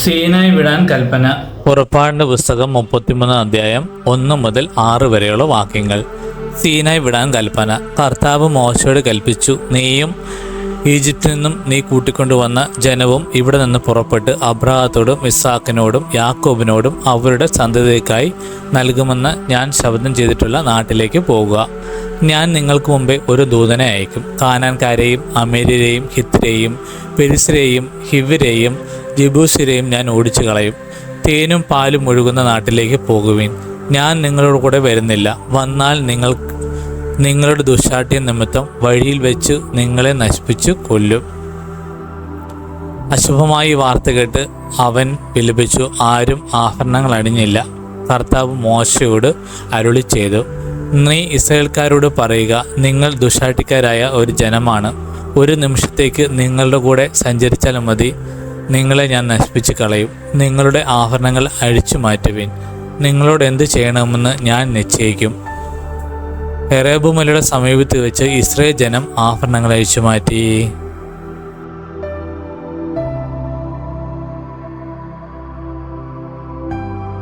സീനായി വിടാൻ കൽപ്പന. പുറപ്പാടിന്റെ പുസ്തകം 33 അധ്യായം 1 മുതൽ 6 വരെയുള്ള വാക്യങ്ങൾ. സീനായി വിടാൻ കൽപ്പന. കർത്താവ് മോശയോട് കൽപ്പിച്ചു, നീയും ഈജിപ്തിൽ നിന്നും നീ കൂട്ടിക്കൊണ്ടുവന്ന ജനവും ഇവിടെ നിന്ന് പുറപ്പെട്ട് അബ്രാഹത്തോടും ഇസ്ഹാക്കിനോടും യാക്കോബിനോടും അവരുടെ സന്തതിക്കായി നൽകുമെന്ന് ഞാൻ ശപഥം ചെയ്തിട്ടുള്ള നാട്ടിലേക്ക് പോകുക. ഞാൻ നിങ്ങൾക്ക് മുമ്പേ ഒരു ദൂതനെ അയക്കും. കാനാൻകാരെയും അമേര്യരെയും ഹിത്യരെയും പെരിസ്യരെയും ഹിവ്യരെയും ജബൂസ്യരെയും ഞാൻ ഓടിച്ചു കളയും. തേനും പാലും ഒഴുകുന്ന നാട്ടിലേക്ക് പോകുവിൻ. ഞാൻ നിങ്ങളോട് കൂടെ വരുന്നില്ല. വന്നാൽ നിങ്ങളുടെ ദുശ്ശാഠ്യം നിമിത്തം വഴിയിൽ വെച്ച് നിങ്ങളെ നശിപ്പിച്ചു കൊല്ലും. അശുഭമായി വാർത്ത കേട്ട് അവൻ വിലപിച്ചു. ആരും ആഭരണങ്ങൾ അണിഞ്ഞില്ല. കർത്താവ് മോശയോട് അരുളി ചെയ്തു, നീ ഇസ്രായേൽക്കാരോട് പറയുക, നിങ്ങൾ ദുശ്ശാഠ്യക്കാരായ ഒരു ജനമാണ്. ഒരു നിമിഷത്തേക്ക് നിങ്ങളുടെ കൂടെ സഞ്ചരിച്ചാൽ മതി, നിങ്ങളെ ഞാൻ നശിപ്പിച്ച് കളയും. നിങ്ങളുടെ ആഭരണങ്ങൾ അഴിച്ചു മാറ്റുവിൻ. നിങ്ങളോട് എന്ത് ചെയ്യണമെന്ന് ഞാൻ നിശ്ചയിക്കും. ഹെറേബ് മലയുടെ സമീപത്ത് വെച്ച് ഇസ്രായേൽ ജനം ആഭരണങ്ങൾ അഴിച്ചു മാറ്റി.